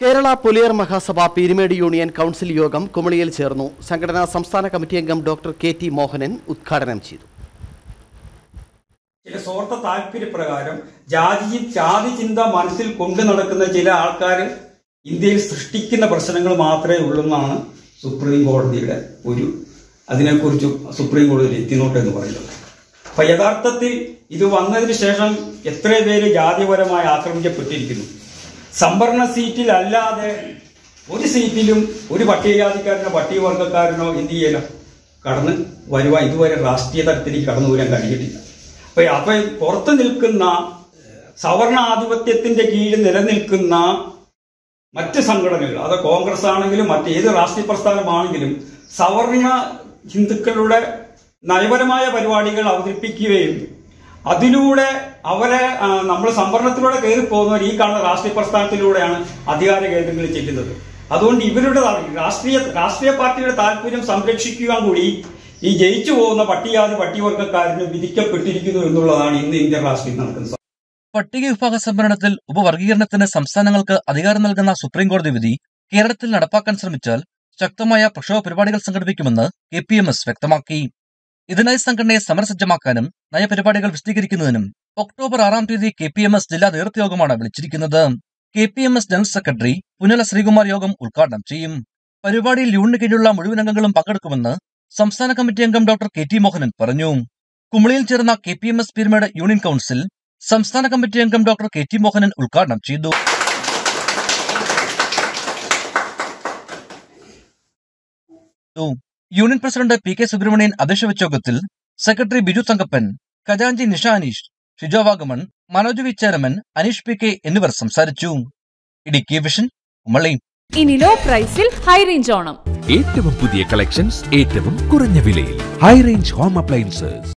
Kerala Puliyar Mahasabha Peermade union council യോഗം കുമളിയിൽ ചേർന്നു. സംഘടനാ സംസ്ഥാന കമ്മിറ്റി അംഗം ഡോക്ടർ KT മോഹനൻ ഉദ്ഘാടനം ചെയ്തു. ചില സ്വാർത്ഥ താല്പര്യപ്രകാരം ജാതി ചിന്ത മനസ്സിൽ കൊണ്ടു നടക്കുന്ന ചില ആൾക്കാർ ഇന്ത്യയിൽ സൃഷ്ടിക്കുന്ന പ്രശ്നങ്ങൾ മാത്രമേ ഉള്ളൂന്നാണ് സുപ്രീം കോടതിയുടെ അതിനെക്കുറിച്ച് സുപ്രീം കോടതിയിൽ എത്തിനോട്ട് എന്ന് പറയുന്നത്. അപ്പൊ യഥാർത്ഥത്തിൽ ഇത് വന്നതിന് ശേഷം എത്ര പേര് ജാതിപരമായി ആക്രമിക്കപ്പെട്ടിരിക്കുന്നു. സംവരണ സീറ്റിൽ അല്ലാതെ ഒരു സീറ്റിലും ഒരു പട്ടികജാതിക്കാരനോ പട്ടികവർഗക്കാരനോ എന്ത് ചെയ്യലോ കടന്ന് വരുവാൻ ഇതുവരെ രാഷ്ട്രീയ തലത്തിലേക്ക് കടന്നു വരാൻ കഴിഞ്ഞിട്ടില്ല. അപ്പൊ പുറത്തു നിൽക്കുന്ന സവർണ ആധിപത്യത്തിന്റെ കീഴിൽ നിലനിൽക്കുന്ന മറ്റ് സംഘടനകൾ, അത് കോൺഗ്രസ് ആണെങ്കിലും മറ്റേത് രാഷ്ട്രീയ പ്രസ്ഥാനമാണെങ്കിലും സവർണ ഹിന്ദുക്കളുടെ നയപരമായ പരിപാടികൾ അവതരിപ്പിക്കുകയും അതിലൂടെ അവരെ നമ്മൾ സംവരണത്തിലൂടെ കയറി പോകുന്നവർ ഈ കാണുന്ന രാഷ്ട്രീയ പ്രസ്ഥാനത്തിലൂടെയാണ് അധികാര കേന്ദ്രങ്ങളിൽ ചെല്ലുന്നത്. അതുകൊണ്ട് ഇവരുടെ രാഷ്ട്രീയ പാർട്ടിയുടെ താല്പര്യം സംരക്ഷിക്കുവാൻ കൂടി ഈ ജയിച്ചു പോകുന്ന പട്ടികവർഗക്കാരന് വിധിക്കപ്പെട്ടിരിക്കുന്നു എന്നുള്ളതാണ് ഇന്ന് ഇന്ത്യൻ രാഷ്ട്രീയം നടക്കുന്നത്. പട്ടിക വിഭാഗ സംവരണത്തിൽ ഉപവർഗീകരണത്തിന് സംസ്ഥാനങ്ങൾക്ക് അധികാരം നൽകുന്ന സുപ്രീം കോടതി വിധി കേരളത്തിൽ നടപ്പാക്കാൻ ശ്രമിച്ചാൽ ശക്തമായ പ്രക്ഷോഭ പരിപാടികൾ സംഘടിപ്പിക്കുമെന്ന് KPMS വ്യക്തമാക്കി. ഇതിനായി സംഘടനയെ സമരസജ്ജമാക്കാനും നയപരിപാടികൾ വിശദീകരിക്കുന്നതിനും ഒക്ടോബർ 6-ാം തീയതി KPMS ജില്ലാ നേതൃയോഗമാണ് വിളിച്ചിരിക്കുന്നത്. KPMS ജനറൽ സെക്രട്ടറി പുനല ശ്രീകുമാർ യോഗം ഉദ്ഘാടനം ചെയ്യും. പരിപാടിയിൽ യൂണിയന് കീഴിലുള്ള മുഴുവൻ അംഗങ്ങളും പങ്കെടുക്കുമെന്ന് സംസ്ഥാന കമ്മിറ്റി അംഗം ഡോക്ടർ KT മോഹനൻ പറഞ്ഞു. കുമളിയിൽ ചേർന്ന KPMS പീരുമേട് യൂണിയൻ കൗൺസിൽ സംസ്ഥാന കമ്മിറ്റി അംഗം ഡോക്ടർ KT മോഹനൻ ഉദ്ഘാടനം ചെയ്തു. യൂണിയൻ പ്രസിഡന്റ് PK സുബ്രഹ്മണ്യൻ അധ്യക്ഷ വെച്ച യോഗത്തിൽ സെക്രട്ടറി ബിജു തങ്കപ്പൻ, ഖജാൻജി നിഷ അനീഷ്, ഷിജോ വാഗമൺ, മനോജ് വിച്ചാരമൻ, അനീഷ് PK എന്നിവർ സംസാരിച്ചു. ഇടുക്കി വിഷൻ, കുമളി. ഇനി ലോ പ്രൈസിൽ ഹൈ റേഞ്ച് ഓണം. ഏറ്റവും പുതിയ കളക്ഷൻസ് ഏറ്റവും കുറഞ്ഞ വിലയിൽ. High range home appliances.